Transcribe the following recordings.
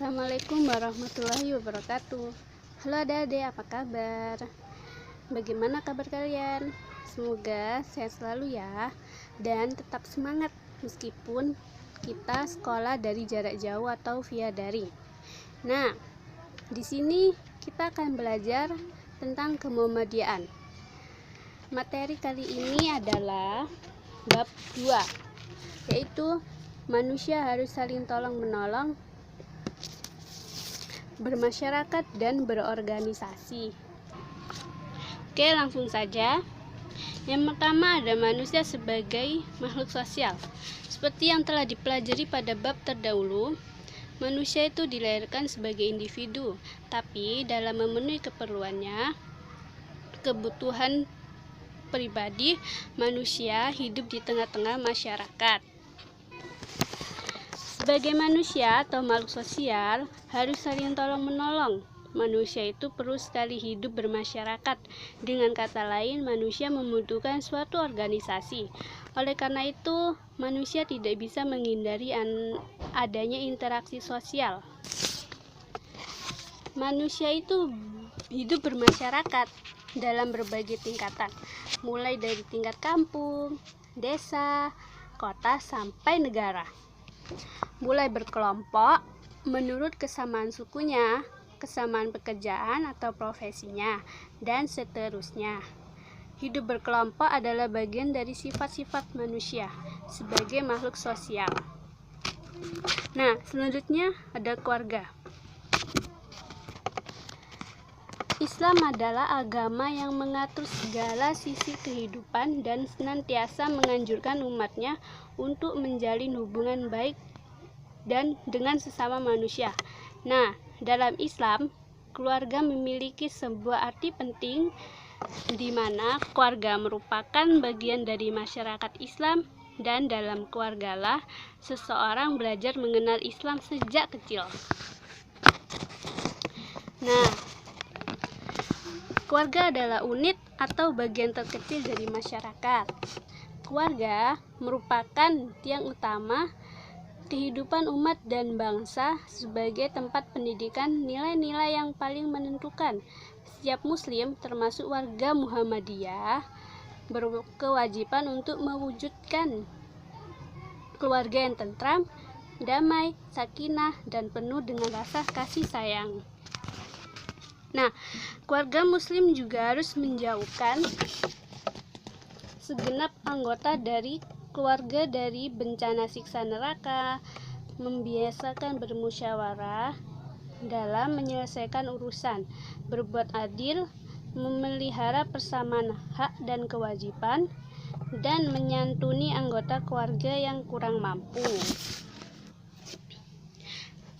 Assalamualaikum warahmatullahi wabarakatuh. Halo adik-adik, apa kabar? Bagaimana kabar kalian? Semoga sehat selalu ya, dan tetap semangat meskipun kita sekolah dari jarak jauh atau via daring. Nah, di sini kita akan belajar tentang kemuhammadiyaan. Materi kali ini adalah bab 2, yaitu manusia harus saling tolong-menolong, bermasyarakat dan berorganisasi. Oke, langsung saja. Yang pertama ada manusia sebagai makhluk sosial. Seperti yang telah dipelajari pada bab terdahulu, manusia itu dilahirkan sebagai individu, tapi dalam memenuhi keperluannya, kebutuhan pribadi, manusia hidup di tengah-tengah masyarakat. Sebagai manusia atau makhluk sosial, harus saling tolong-menolong. Manusia itu perlu sekali hidup bermasyarakat. Dengan kata lain, manusia membutuhkan suatu organisasi. Oleh karena itu, manusia tidak bisa menghindari adanya interaksi sosial. Manusia itu hidup bermasyarakat dalam berbagai tingkatan, mulai dari tingkat kampung, desa, kota, sampai negara. Mulai berkelompok menurut kesamaan sukunya, kesamaan pekerjaan atau profesinya, dan seterusnya. Hidup berkelompok adalah bagian dari sifat-sifat manusia sebagai makhluk sosial. Nah, selanjutnya ada keluarga. Islam adalah agama yang mengatur segala sisi kehidupan dan senantiasa menganjurkan umatnya untuk menjalin hubungan baik dan dengan sesama manusia. Nah, dalam Islam, keluarga memiliki sebuah arti penting, di mana keluarga merupakan bagian dari masyarakat Islam, dan dalam keluargalah seseorang belajar mengenal Islam sejak kecil. Nah, keluarga adalah unit atau bagian terkecil dari masyarakat. Keluarga merupakan tiang utama kehidupan umat dan bangsa sebagai tempat pendidikan nilai-nilai yang paling menentukan. Setiap muslim, termasuk warga Muhammadiyah, berkewajiban untuk mewujudkan keluarga yang tentram, damai, sakinah, dan penuh dengan rasa kasih sayang. Nah, keluarga muslim juga harus menjauhkan segenap anggota dari keluarga dari bencana siksa neraka, membiasakan bermusyawarah dalam menyelesaikan urusan, berbuat adil, memelihara persamaan hak dan kewajiban, dan menyantuni anggota keluarga yang kurang mampu.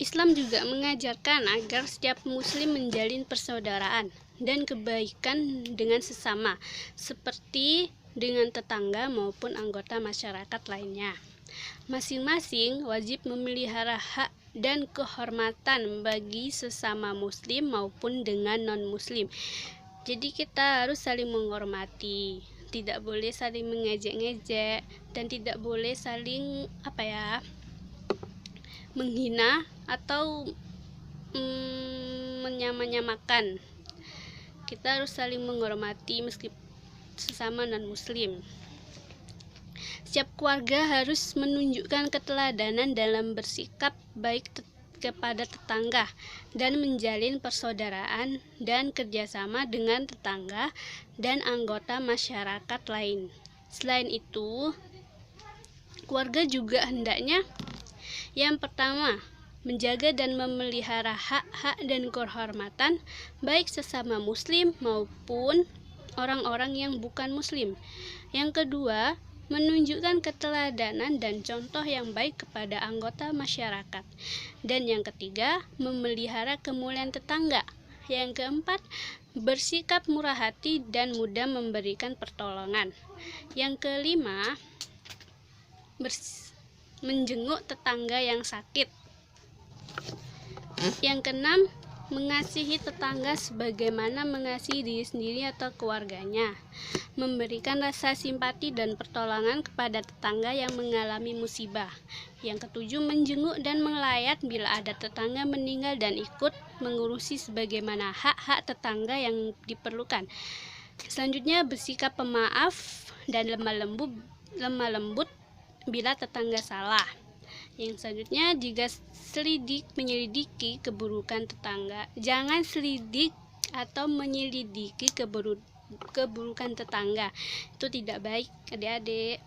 Islam juga mengajarkan agar setiap muslim menjalin persaudaraan dan kebaikan dengan sesama, seperti dengan tetangga maupun anggota masyarakat lainnya. Masing-masing wajib memelihara hak dan kehormatan bagi sesama muslim maupun dengan non-muslim. Jadi kita harus saling menghormati, tidak boleh saling mengejek-ngejek, dan tidak boleh saling menghina atau menyamakan. Kita harus saling menghormati meskipun sesama non-muslim. Setiap keluarga harus menunjukkan keteladanan dalam bersikap baik kepada tetangga dan menjalin persaudaraan dan kerjasama dengan tetangga dan anggota masyarakat lain. Selain itu, keluarga juga hendaknya yang pertama, menjaga dan memelihara hak-hak dan kehormatan baik sesama muslim maupun orang-orang yang bukan muslim. Yang kedua, menunjukkan keteladanan dan contoh yang baik kepada anggota masyarakat. Dan yang ketiga, memelihara kemuliaan tetangga. Yang keempat, bersikap murah hati dan mudah memberikan pertolongan. Yang kelima, menjenguk tetangga yang sakit. Yang keenam, mengasihi tetangga sebagaimana mengasihi diri sendiri atau keluarganya, memberikan rasa simpati dan pertolongan kepada tetangga yang mengalami musibah. Yang ketujuh, menjenguk dan melayat bila ada tetangga meninggal dan ikut mengurusi sebagaimana hak-hak tetangga yang diperlukan. Selanjutnya, bersikap pemaaf dan lemah lembut bila tetangga salah. Yang selanjutnya, jika menyelidiki keburukan tetangga, jangan selidik atau menyelidiki keburukan tetangga. Itu tidak baik, adik-adik.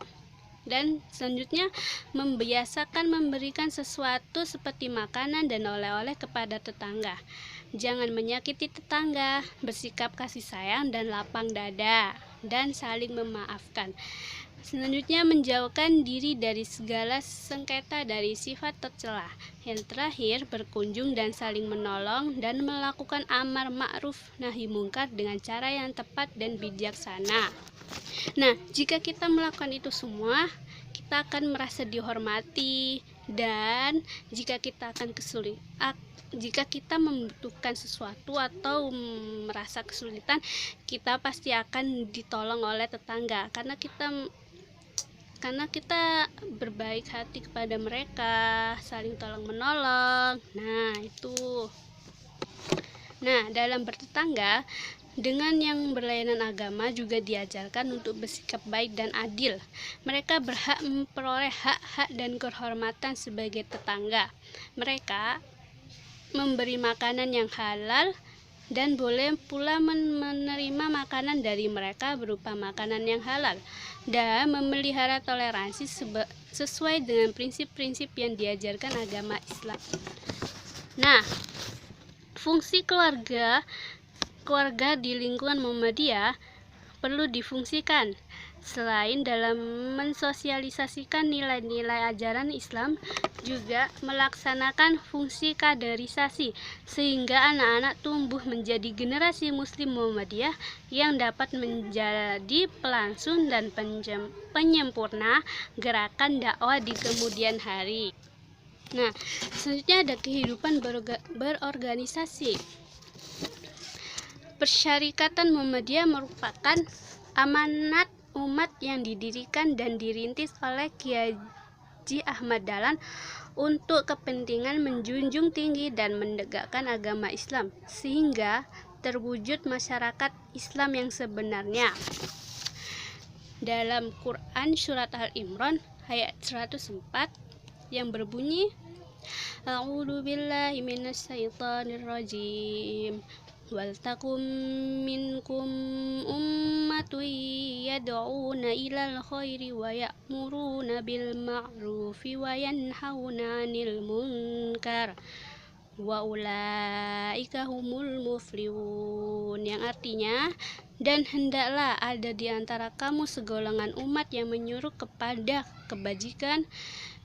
Dan selanjutnya, membiasakan memberikan sesuatu seperti makanan dan oleh-oleh kepada tetangga. Jangan menyakiti tetangga, bersikap kasih sayang dan lapang dada, dan saling memaafkan. Selanjutnya, menjauhkan diri dari segala sengketa dari sifat tercela. Yang terakhir, berkunjung dan saling menolong dan melakukan amar ma'ruf nahi mungkar dengan cara yang tepat dan bijaksana. Nah, jika kita melakukan itu semua, kita akan merasa dihormati, dan jika kita membutuhkan sesuatu atau merasa kesulitan, kita pasti akan ditolong oleh tetangga karena kita berbaik hati kepada mereka, saling tolong menolong. Nah, dalam bertetangga dengan yang berlainan agama juga diajarkan untuk bersikap baik dan adil. Mereka berhak memperoleh hak-hak dan kehormatan sebagai tetangga. Mereka memberi makanan yang halal dan boleh pula menerima makanan dari mereka berupa makanan yang halal, dan memelihara toleransi sesuai dengan prinsip-prinsip yang diajarkan agama Islam. Nah, fungsi keluarga di lingkungan Muhammadiyah perlu difungsikan. Selain dalam mensosialisasikan nilai-nilai ajaran Islam, juga melaksanakan fungsi kaderisasi sehingga anak-anak tumbuh menjadi generasi muslim Muhammadiyah yang dapat menjadi pelangsung dan penyempurna gerakan dakwah di kemudian hari. Nah, selanjutnya ada kehidupan berorganisasi. Persyarikatan Muhammadiyah merupakan amanat umat yang didirikan dan dirintis oleh Kiai Haji Ahmad Dahlan untuk kepentingan menjunjung tinggi dan menegakkan agama Islam sehingga terwujud masyarakat Islam yang sebenarnya. Dalam Quran surat Al-Imran ayat 104 yang berbunyi, A'udzu billahi minasyaitonir rajim. Waltakum minkum ummatun yad'una ilal khairi wa ya'muruna bil ma'rufi wa yanhauna 'anil munkar wa ulaika humul muflihun, yang artinya, dan hendaklah ada di antara kamu segolongan umat yang menyuruh kepada kebajikan,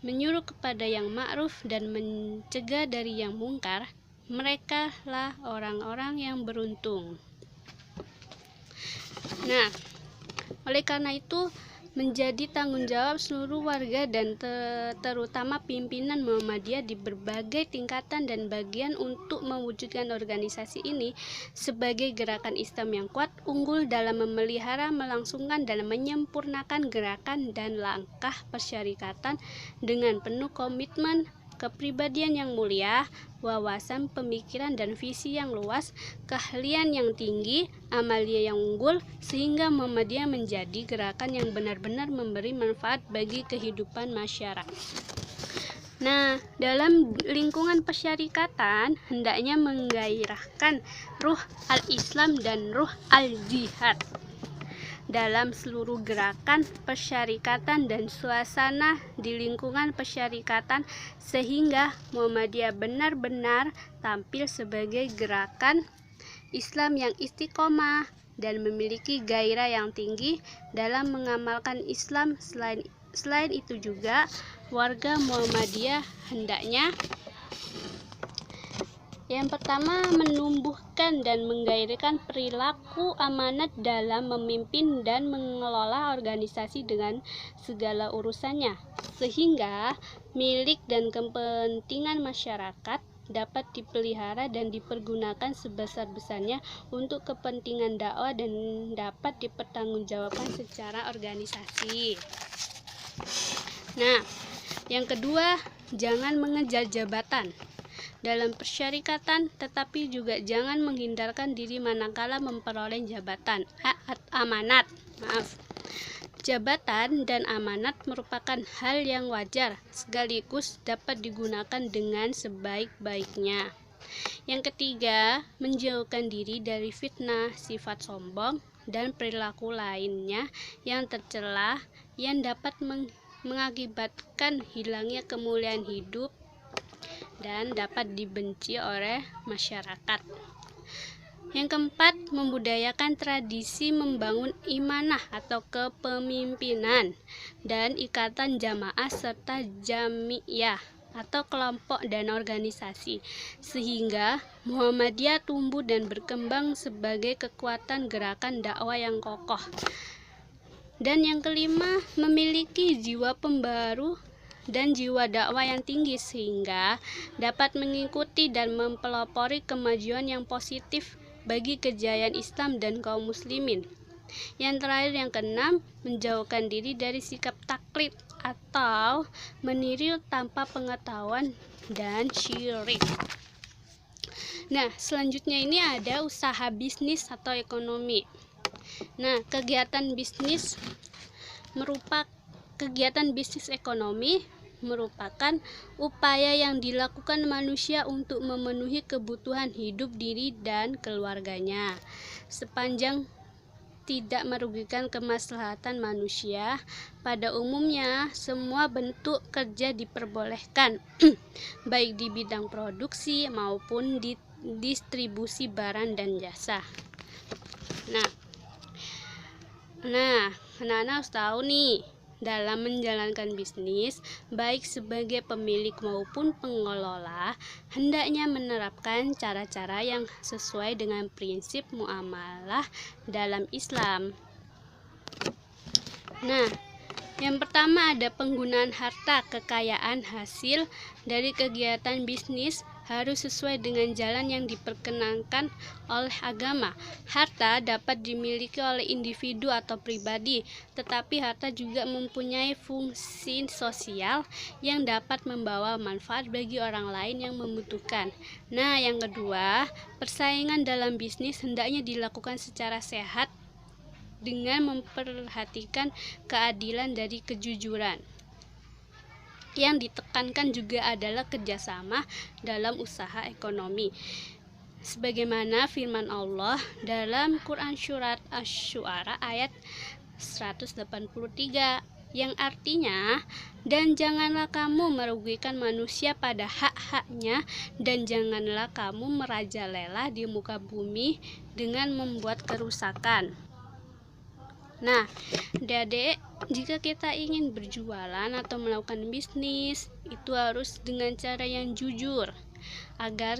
menyuruh kepada yang ma'ruf dan mencegah dari yang mungkar. Mereka lah orang-orang yang beruntung. Nah, oleh karena itu menjadi tanggung jawab seluruh warga dan terutama pimpinan Muhammadiyah di berbagai tingkatan dan bagian untuk mewujudkan organisasi ini sebagai gerakan Islam yang kuat, unggul dalam memelihara, melangsungkan dan menyempurnakan gerakan dan langkah persyarikatan dengan penuh komitmen, kepribadian yang mulia, wawasan pemikiran dan visi yang luas, keahlian yang tinggi, amalia yang unggul, sehingga Muhammadiyah menjadi gerakan yang benar-benar memberi manfaat bagi kehidupan masyarakat. Nah, dalam lingkungan persyarikatan hendaknya menggairahkan ruh al-Islam dan ruh al-jihad dalam seluruh gerakan persyarikatan dan suasana di lingkungan persyarikatan sehingga Muhammadiyah benar-benar tampil sebagai gerakan Islam yang istiqomah dan memiliki gairah yang tinggi dalam mengamalkan Islam. Selain itu juga warga Muhammadiyah hendaknya yang pertama, menumbuhkan dan menggairahkan perilaku amanat dalam memimpin dan mengelola organisasi dengan segala urusannya, sehingga milik dan kepentingan masyarakat dapat dipelihara dan dipergunakan sebesar-besarnya untuk kepentingan dakwah dan dapat dipertanggungjawabkan secara organisasi. Nah, yang kedua, jangan mengejar jabatan dalam persyarikatan, tetapi juga jangan menghindarkan diri manakala memperoleh jabatan amanat. Jabatan dan amanat merupakan hal yang wajar sekaligus dapat digunakan dengan sebaik-baiknya. Yang ketiga, menjauhkan diri dari fitnah, sifat sombong, dan perilaku lainnya yang tercela yang dapat mengakibatkan hilangnya kemuliaan hidup dan dapat dibenci oleh masyarakat. Yang keempat, membudayakan tradisi membangun imanah atau kepemimpinan dan ikatan jamaah serta jamiyah atau kelompok dan organisasi, sehingga Muhammadiyah tumbuh dan berkembang sebagai kekuatan gerakan dakwah yang kokoh. Dan yang kelima, memiliki jiwa pembaru dan jiwa dakwah yang tinggi sehingga dapat mengikuti dan mempelopori kemajuan yang positif bagi kejayaan Islam dan kaum muslimin. Yang terakhir, yang keenam, menjauhkan diri dari sikap taklid atau meniru tanpa pengetahuan dan syirik. Nah, selanjutnya ini ada usaha bisnis atau ekonomi. Nah, kegiatan bisnis ekonomi merupakan upaya yang dilakukan manusia untuk memenuhi kebutuhan hidup diri dan keluarganya sepanjang tidak merugikan kemaslahatan manusia. Pada umumnya, semua bentuk kerja diperbolehkan, baik di bidang produksi maupun di distribusi barang dan jasa. Nah, anak-anak harus tahu nih, dalam menjalankan bisnis, baik sebagai pemilik maupun pengelola, hendaknya menerapkan cara-cara yang sesuai dengan prinsip muamalah dalam Islam. Nah, yang pertama ada penggunaan harta kekayaan hasil dari kegiatan bisnis harus sesuai dengan jalan yang diperkenankan oleh agama. Harta dapat dimiliki oleh individu atau pribadi, tetapi harta juga mempunyai fungsi sosial yang dapat membawa manfaat bagi orang lain yang membutuhkan. Nah, yang kedua, persaingan dalam bisnis hendaknya dilakukan secara sehat dengan memperhatikan keadilan dari kejujuran. Yang ditekankan juga adalah kerjasama dalam usaha ekonomi, sebagaimana firman Allah dalam Quran Surat Asy-Syu'ara ayat 183, yang artinya, dan janganlah kamu merugikan manusia pada hak-haknya, dan janganlah kamu merajalela di muka bumi dengan membuat kerusakan. Nah, adik-adik, jika kita ingin berjualan atau melakukan bisnis, itu harus dengan cara yang jujur agar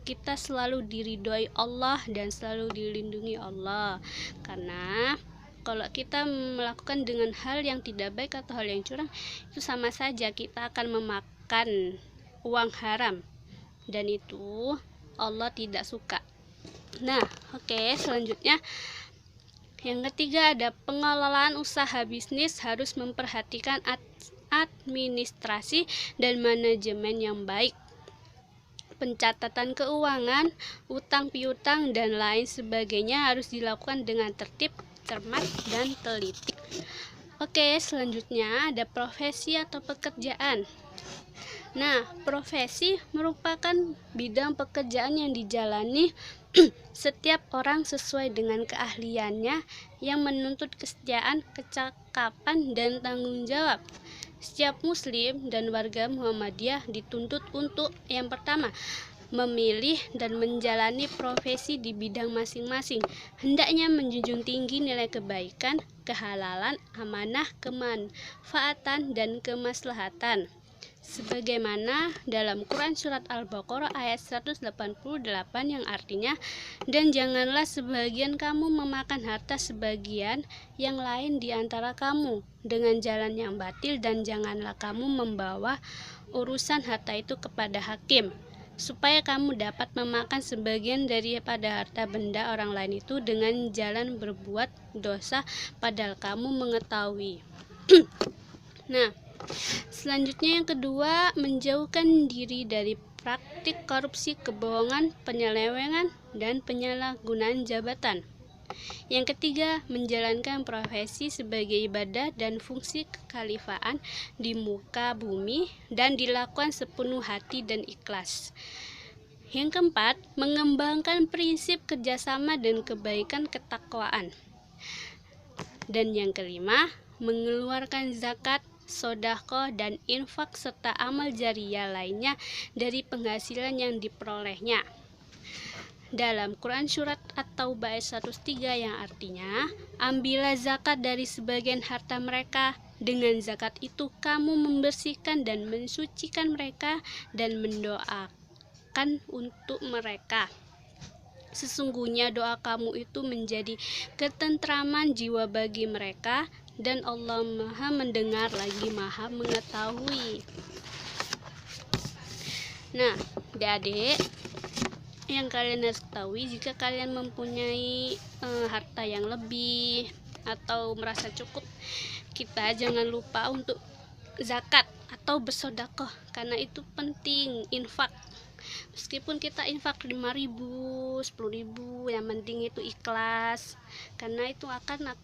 kita selalu diridhoi Allah dan selalu dilindungi Allah. Karena kalau kita melakukan dengan hal yang tidak baik atau hal yang curang, itu sama saja kita akan memakan uang haram, dan itu Allah tidak suka. Nah, selanjutnya yang ketiga ada pengelolaan usaha bisnis harus memperhatikan administrasi dan manajemen yang baik, pencatatan keuangan, utang piutang, dan lain sebagainya harus dilakukan dengan tertib, cermat, dan teliti. Selanjutnya ada profesi atau pekerjaan. Nah, profesi merupakan bidang pekerjaan yang dijalani setiap orang sesuai dengan keahliannya yang menuntut kesetiaan, kecakapan, dan tanggung jawab. Setiap muslim dan warga Muhammadiyah dituntut untuk yang pertama, memilih dan menjalani profesi di bidang masing-masing. Hendaknya menjunjung tinggi nilai kebaikan, kehalalan, amanah, kemanfaatan, dan kemaslahatan. Sebagaimana dalam Quran Surat Al-Baqarah ayat 188 yang artinya, dan janganlah sebagian kamu memakan harta sebagian yang lain di antara kamu dengan jalan yang batil, dan janganlah kamu membawa urusan harta itu kepada hakim, supaya kamu dapat memakan sebagian daripada harta benda orang lain itu dengan jalan berbuat dosa padahal kamu mengetahui. Nah, selanjutnya yang kedua, menjauhkan diri dari praktik korupsi, kebohongan, penyelewengan, dan penyalahgunaan jabatan. Yang ketiga, menjalankan profesi sebagai ibadah dan fungsi kekhalifahan di muka bumi dan dilakukan sepenuh hati dan ikhlas. Yang keempat, mengembangkan prinsip kerjasama dan kebaikan ketakwaan. Dan yang kelima, mengeluarkan zakat, sedekah, dan infak serta amal jariah lainnya dari penghasilan yang diperolehnya. Dalam Quran Surat At-Taubah ayat 103 yang artinya, ambillah zakat dari sebagian harta mereka. Dengan zakat itu kamu membersihkan dan mensucikan mereka dan mendoakan untuk mereka. Sesungguhnya doa kamu itu menjadi ketentraman jiwa bagi mereka, dan Allah Maha mendengar lagi Maha mengetahui. Nah, adik-adik, yang kalian harus ketahui, jika kalian mempunyai harta yang lebih atau merasa cukup, kita jangan lupa untuk zakat atau bersedekah, karena itu penting. Infak, meskipun kita infak 5.000, 10.000, yang penting itu ikhlas, karena itu akan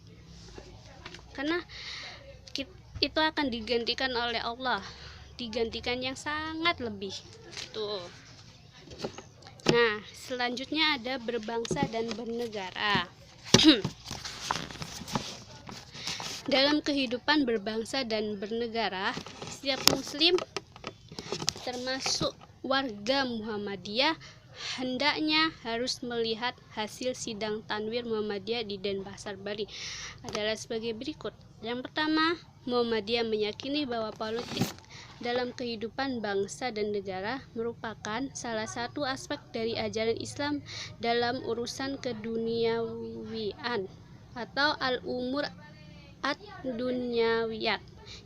digantikan oleh Allah, digantikan yang sangat lebih tuh. Nah, selanjutnya ada berbangsa dan bernegara. Dalam kehidupan berbangsa dan bernegara, setiap muslim termasuk warga Muhammadiyah hendaknya harus melihat hasil sidang Tanwir Muhammadiyah di Denpasar, Bali adalah sebagai berikut. Yang pertama, Muhammadiyah meyakini bahwa politik dalam kehidupan bangsa dan negara merupakan salah satu aspek dari ajaran Islam dalam urusan keduniawian atau al-umur ad-dunyawiyat,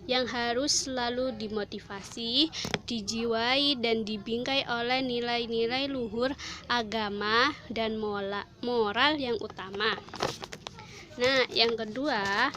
yang harus selalu dimotivasi, dijiwai, dan dibingkai oleh nilai-nilai luhur agama dan moral yang utama. Nah, yang kedua,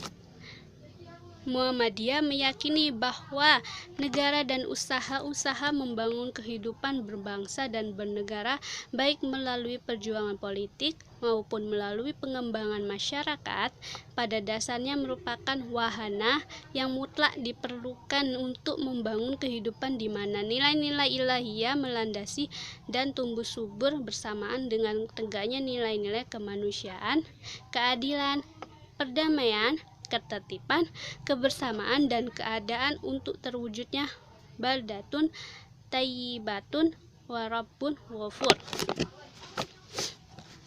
Muhammadiyah meyakini bahwa negara dan usaha-usaha membangun kehidupan berbangsa dan bernegara, baik melalui perjuangan politik maupun melalui pengembangan masyarakat, pada dasarnya merupakan wahana yang mutlak diperlukan untuk membangun kehidupan di mana nilai-nilai ilahiyah melandasi dan tumbuh subur bersamaan dengan tegaknya nilai-nilai kemanusiaan, keadilan, perdamaian, ketertiban, kebersamaan, dan keadaan untuk terwujudnya baldatun thayyibatun wa rabbun ghafur.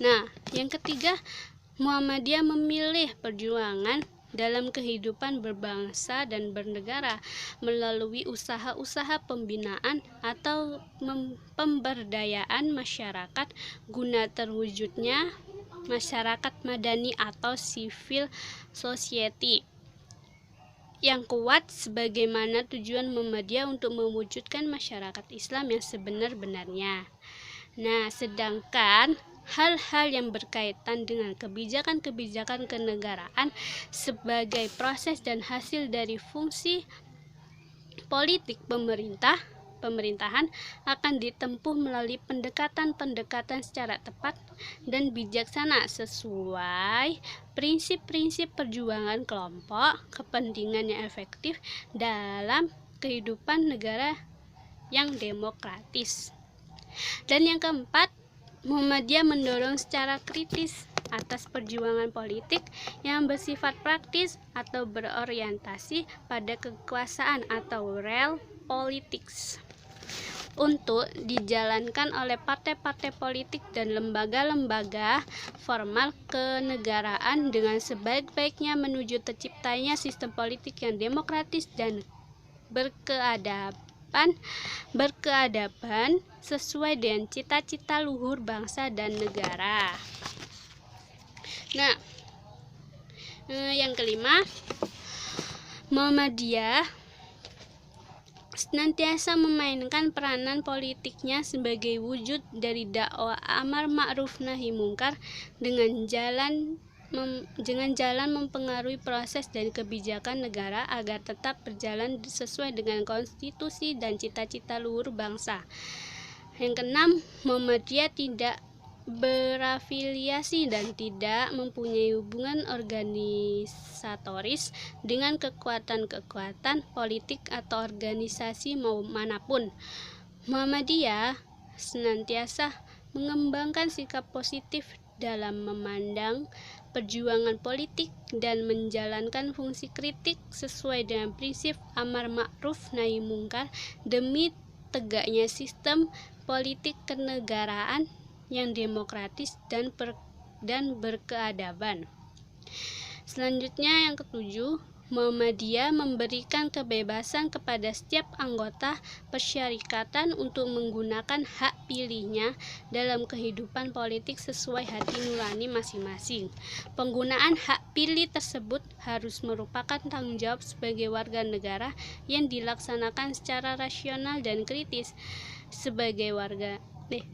Nah, yang ketiga, Muhammadiyah memilih perjuangan dalam kehidupan berbangsa dan bernegara melalui usaha-usaha pembinaan atau pemberdayaan masyarakat guna terwujudnya masyarakat madani atau civil society yang kuat, sebagaimana tujuan Muhammadiyah untuk mewujudkan masyarakat Islam yang sebenar-benarnya. Nah, sedangkan hal-hal yang berkaitan dengan kebijakan-kebijakan kenegaraan sebagai proses dan hasil dari fungsi politik pemerintahan akan ditempuh melalui pendekatan-pendekatan secara tepat dan bijaksana sesuai prinsip-prinsip perjuangan kelompok kepentingan yang efektif dalam kehidupan negara yang demokratis. Dan yang keempat, Muhammadiyah mendorong secara kritis atas perjuangan politik yang bersifat praktis atau berorientasi pada kekuasaan atau real politics untuk dijalankan oleh partai-partai politik dan lembaga-lembaga formal kenegaraan dengan sebaik-baiknya menuju terciptanya sistem politik yang demokratis dan berkeadaban sesuai dengan cita-cita luhur bangsa dan negara. Nah, yang kelima, Muhammadiyah senantiasa memainkan peranan politiknya sebagai wujud dari dakwah amar ma'ruf nahi mungkar dengan jalan mempengaruhi proses dan kebijakan negara agar tetap berjalan sesuai dengan konstitusi dan cita-cita luhur bangsa. Yang keenam, Muhammadiyah tidak berafiliasi dan tidak mempunyai hubungan organisatoris dengan kekuatan-kekuatan politik atau organisasi manapun. Muhammadiyah senantiasa mengembangkan sikap positif dalam memandang perjuangan politik dan menjalankan fungsi kritik sesuai dengan prinsip amar ma'ruf nahi mungkar demi tegaknya sistem politik kenegaraan yang demokratis dan berkeadaban. Selanjutnya yang ketujuh, Muhammadiyah memberikan kebebasan kepada setiap anggota persyarikatan untuk menggunakan hak pilihnya dalam kehidupan politik sesuai hati nurani masing-masing. Penggunaan hak pilih tersebut harus merupakan tanggung jawab sebagai warga negara yang dilaksanakan secara rasional dan kritis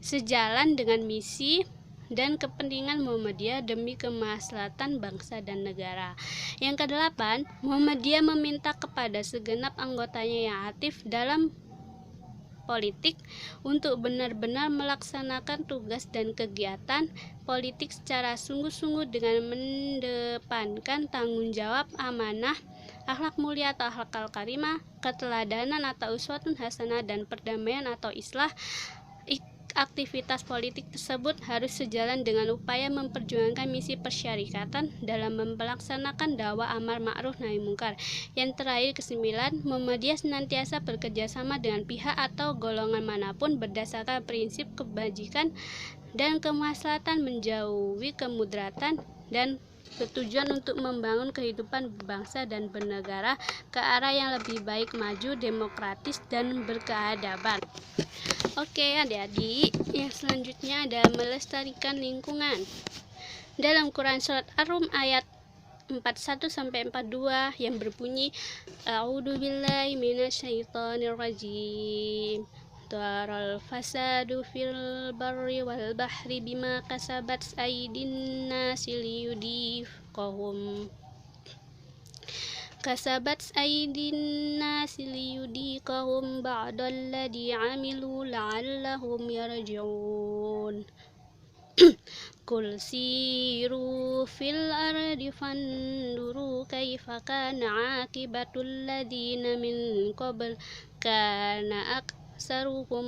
sejalan dengan misi dan kepentingan Muhammadiyah demi kemaslahatan bangsa dan negara. Yang kedelapan, Muhammadiyah meminta kepada segenap anggotanya yang aktif dalam politik untuk benar-benar melaksanakan tugas dan kegiatan politik secara sungguh-sungguh dengan mendepankan tanggung jawab, amanah, akhlak mulia atau akhlak karimah, keteladanan atau uswatun hasanah, dan perdamaian atau islah. Aktivitas politik tersebut harus sejalan dengan upaya memperjuangkan misi persyarikatan dalam melaksanakan dakwah amar ma'ruf nahi mungkar. Yang terakhir, kesembilan, Muhammadiyah senantiasa bekerja sama dengan pihak atau golongan manapun berdasarkan prinsip kebajikan dan kemaslahatan, menjauhi kemudaratan, dan bertujuan untuk membangun kehidupan berbangsa dan bernegara ke arah yang lebih baik, maju, demokratis, dan berkeadaban. Oke adik-adik, yang selanjutnya ada melestarikan lingkungan. Dalam Quran Surat Ar-Rum ayat 41-42 yang berbunyi, A'udzubillahi minasyaitonirrajim. Dharal fasadu fil barri wal bahri bima kasabat aydin nasi liyudhiqahum ba'dalladzi 'amilu la'allahum yarji'un. Qul siru fil ardi fanduru kaifa kana 'aqibatul ladzina min qabl kana aksaruhum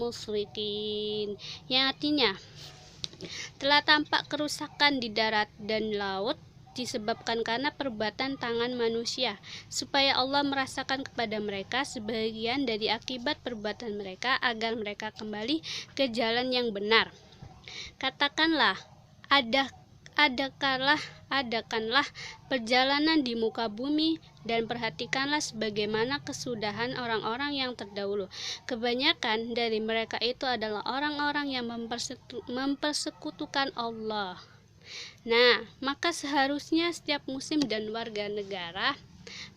musyrikin. Yang artinya, telah tampak kerusakan di darat dan laut disebabkan karena perbuatan tangan manusia, supaya Allah merasakan kepada mereka sebagian dari akibat perbuatan mereka agar mereka kembali ke jalan yang benar. Katakanlah, adakanlah perjalanan di muka bumi dan perhatikanlah sebagaimana kesudahan orang-orang yang terdahulu. Kebanyakan dari mereka itu adalah orang-orang yang mempersekutukan Allah. Nah, maka seharusnya setiap muslim dan warga negara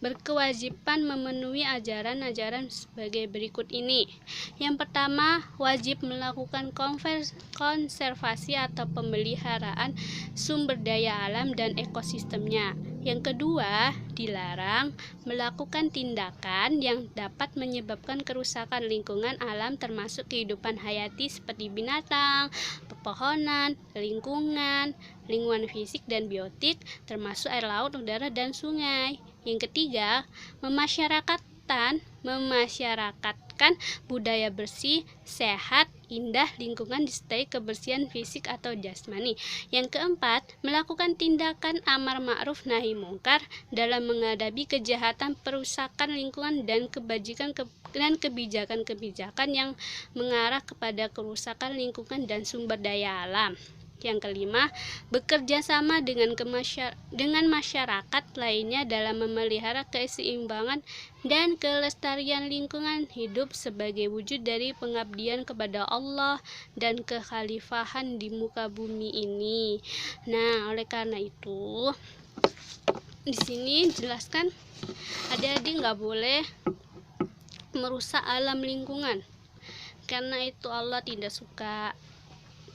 berkewajiban memenuhi ajaran-ajaran sebagai berikut ini. Yang pertama, wajib melakukan konservasi atau pemeliharaan sumber daya alam dan ekosistemnya. Yang kedua, dilarang melakukan tindakan yang dapat menyebabkan kerusakan lingkungan alam termasuk kehidupan hayati seperti binatang, pepohonan, lingkungan fisik dan biotik termasuk air laut, udara, dan sungai. Yang ketiga, memasyarakatkan budaya bersih, sehat, indah lingkungan disertai kebersihan fisik atau jasmani. Yang keempat, melakukan tindakan amar ma'ruf nahi mungkar dalam menghadapi kejahatan perusakan lingkungan dan kebijakan-kebijakan yang mengarah kepada kerusakan lingkungan dan sumber daya alam. Yang kelima, bekerja sama dengan masyarakat lainnya dalam memelihara keseimbangan dan kelestarian lingkungan hidup sebagai wujud dari pengabdian kepada Allah dan kekhalifahan di muka bumi ini. Nah, oleh karena itu, di sini jelaskan adik-adik nggak boleh merusak alam lingkungan. Karena itu Allah tidak suka.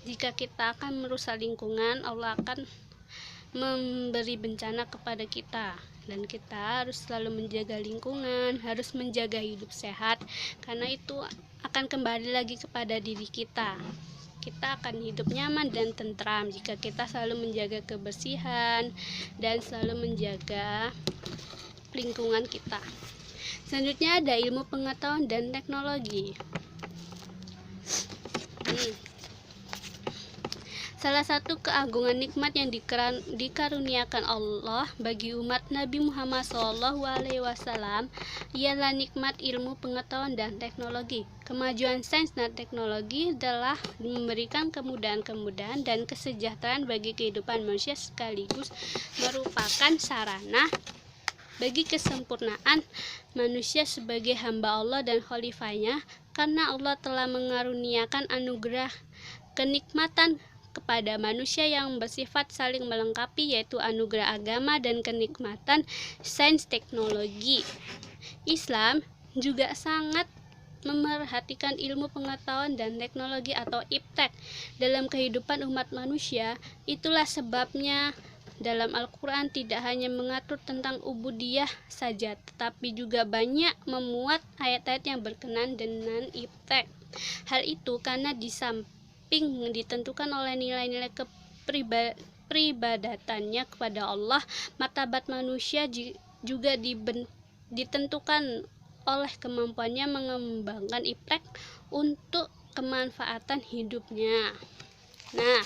Jika kita akan merusak lingkungan, Allah akan memberi bencana kepada kita. Dan kita harus selalu menjaga lingkungan, harus menjaga hidup sehat, karena itu akan kembali lagi kepada diri kita. Kita akan hidup nyaman dan tentram jika kita selalu menjaga kebersihan dan selalu menjaga lingkungan kita. Selanjutnya ada ilmu pengetahuan dan teknologi. Salah satu keagungan nikmat yang dikaruniakan Allah bagi umat Nabi Muhammad SAW ialah nikmat ilmu pengetahuan dan teknologi. Kemajuan sains dan teknologi telah memberikan kemudahan-kemudahan dan kesejahteraan bagi kehidupan manusia, sekaligus merupakan sarana bagi kesempurnaan manusia sebagai hamba Allah dan khalifahnya, karena Allah telah mengaruniakan anugerah kenikmatan kepada manusia yang bersifat saling melengkapi, yaitu anugerah agama dan kenikmatan sains teknologi. Islam juga sangat memerhatikan ilmu pengetahuan dan teknologi atau iptek dalam kehidupan umat manusia. Itulah sebabnya dalam Al-Quran tidak hanya mengatur tentang ubudiyah saja, tetapi juga banyak memuat ayat-ayat yang berkenaan dengan iptek. Hal itu karena di samping ditentukan oleh nilai-nilai kepribadatannya kepada Allah, martabat manusia juga ditentukan oleh kemampuannya mengembangkan iptek untuk kemanfaatan hidupnya. Nah,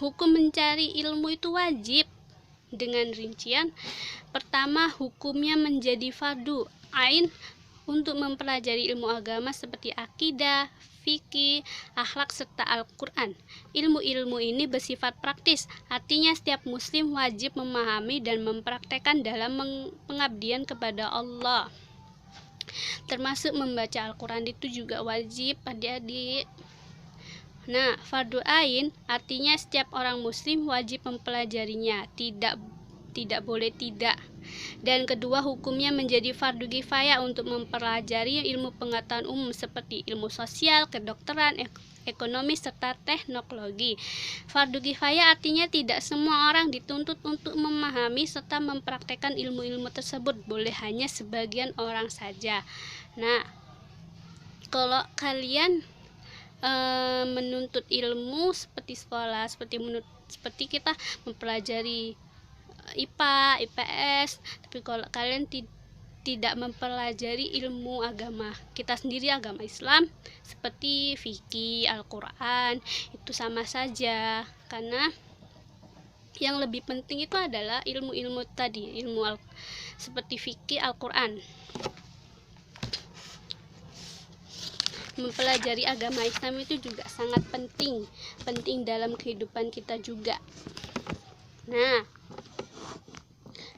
hukum mencari ilmu itu wajib dengan rincian. Pertama, hukumnya menjadi fardu ain untuk mempelajari ilmu agama seperti akidah, fikih, akhlak, serta Al-Quran. Ilmu-ilmu ini bersifat praktis, artinya setiap muslim wajib memahami dan mempraktekkan dalam pengabdian kepada Allah. Termasuk membaca Al-Quran itu juga wajib, adik-adik. Nah, fardu ain artinya setiap orang muslim wajib mempelajarinya, tidak boleh tidak. Dan kedua, hukumnya menjadi fardu kifayah untuk mempelajari ilmu pengetahuan umum seperti ilmu sosial, kedokteran, ekonomi, serta teknologi. Fardu kifayah artinya tidak semua orang dituntut untuk memahami serta mempraktekkan ilmu-ilmu tersebut, boleh hanya sebagian orang saja. Nah, kalau kalian menuntut ilmu seperti sekolah, seperti kita mempelajari IPA, IPS, tapi kalau kalian tidak mempelajari ilmu agama kita sendiri, agama Islam seperti fikih, Al-Quran, itu sama saja, karena yang lebih penting itu adalah ilmu-ilmu tadi, seperti fikih, Al-Quran. Mempelajari agama Islam itu juga sangat penting dalam kehidupan kita juga. Nah,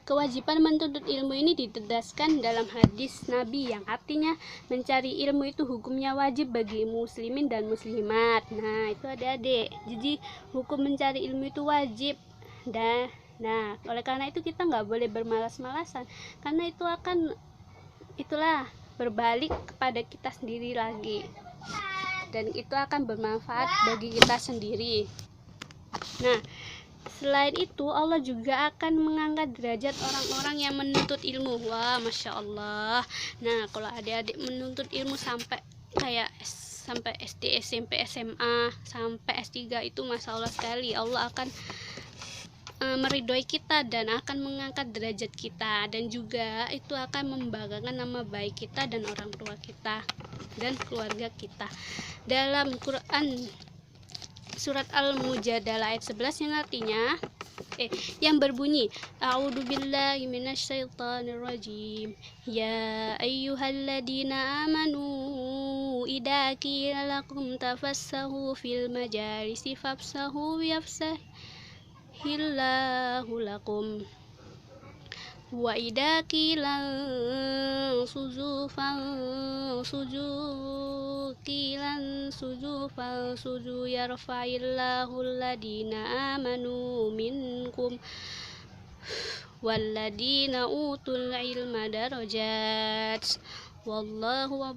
kewajiban menuntut ilmu ini ditegaskan dalam hadis Nabi yang artinya mencari ilmu itu hukumnya wajib bagi muslimin dan muslimat. Nah, itu adik-adik. Jadi hukum mencari ilmu itu wajib. Nah, oleh karena itu kita nggak boleh bermalas-malasan, karena itulah berbalik kepada kita sendiri lagi, dan itu akan bermanfaat bagi kita sendiri. Nah, selain itu Allah juga akan mengangkat derajat orang-orang yang menuntut ilmu. Wah, Masya Allah. Nah, kalau adik-adik menuntut ilmu sampai SD, SMP, SMA, sampai S3, itu Masya Allah sekali. Allah akan meridhoi kita dan akan mengangkat derajat kita, dan juga itu akan membanggakan nama baik kita dan orang tua kita dan keluarga kita. Dalam Quran surat Al-Mujadalah ayat 11 yang artinya yang berbunyi, A'udzubillahi minasyaitonirrajim, ya ayyuhalladzina amanu idza qila lakum tafassahu fil majalisi fafsahu yafsahillahu lakum wa idza qila suzu yarfa'illahu alladina amanu minkum walladzina utul ilma darajat wallahu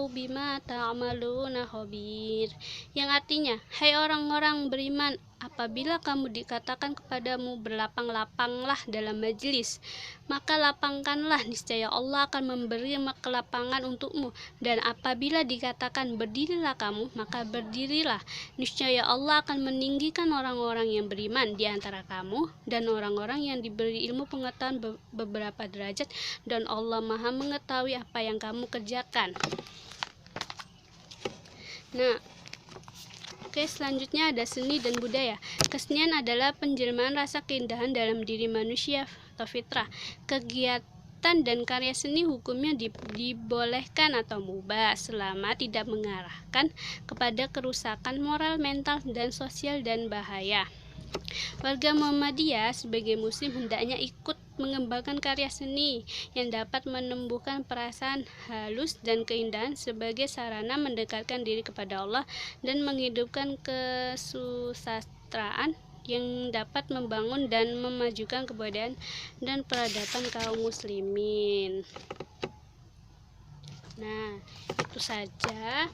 bima ta'maluna khabir. Yang artinya, hai orang-orang beriman, apabila kamu dikatakan kepadamu berlapang-lapanglah dalam majelis, maka lapangkanlah, niscaya Allah akan memberi kelapangan untukmu. Dan apabila dikatakan berdirilah kamu, maka berdirilah, niscaya Allah akan meninggikan orang-orang yang beriman di antara kamu dan orang-orang yang diberi ilmu pengetahuan beberapa derajat, dan Allah Maha mengetahui apa yang kamu kerjakan. Nah, oke, selanjutnya ada seni dan budaya. Kesenian adalah penjelmaan rasa keindahan dalam diri manusia atau fitrah. Kegiatan dan karya seni hukumnya dibolehkan atau mubah selama tidak mengarahkan kepada kerusakan moral, mental, dan sosial dan bahaya. Warga Muhammadiyah sebagai muslim hendaknya ikut mengembangkan karya seni yang dapat menumbuhkan perasaan halus dan keindahan sebagai sarana mendekatkan diri kepada Allah dan menghidupkan kesusastraan yang dapat membangun dan memajukan kebudayaan dan peradaban kaum muslimin. Nah, itu saja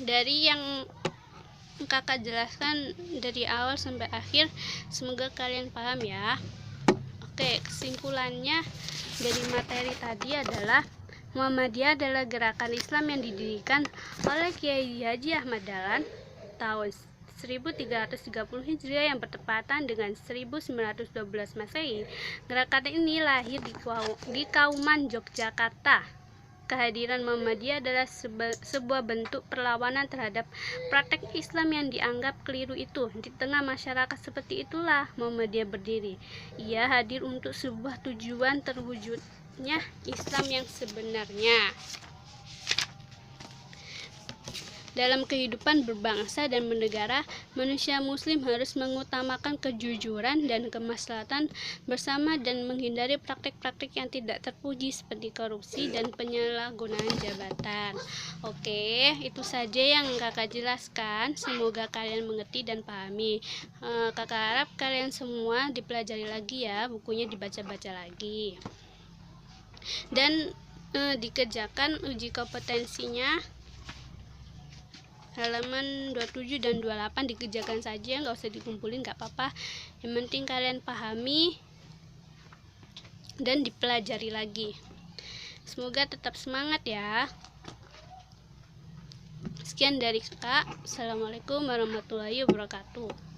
dari yang kakak jelaskan dari awal sampai akhir. Semoga kalian paham ya. Oke, kesimpulannya dari materi tadi adalah Muhammadiyah adalah gerakan Islam yang didirikan oleh Kiai Haji Ahmad Dahlan tahun 1330 Hijriah yang bertepatan dengan 1912 Masehi. Gerakan ini lahir di Kauman Yogyakarta. Kehadiran Muhammadiyah adalah sebuah bentuk perlawanan terhadap praktek Islam yang dianggap keliru itu. Di tengah masyarakat seperti itulah Muhammadiyah berdiri. Ia hadir untuk sebuah tujuan terwujudnya Islam yang sebenarnya. Dalam kehidupan berbangsa dan bernegara, manusia muslim harus mengutamakan kejujuran dan kemaslahatan bersama dan menghindari praktik-praktik yang tidak terpuji seperti korupsi dan penyalahgunaan jabatan. Oke, itu saja yang kakak jelaskan. Semoga kalian mengerti dan pahami. Kakak harap kalian semua dipelajari lagi ya, bukunya dibaca-baca lagi. Dan dikerjakan uji kompetensinya halaman 27 dan 28 dikerjakan saja, nggak usah dikumpulin, nggak apa-apa. Yang penting kalian pahami dan dipelajari lagi. Semoga tetap semangat ya. Sekian dari kakak. Assalamualaikum warahmatullahi wabarakatuh.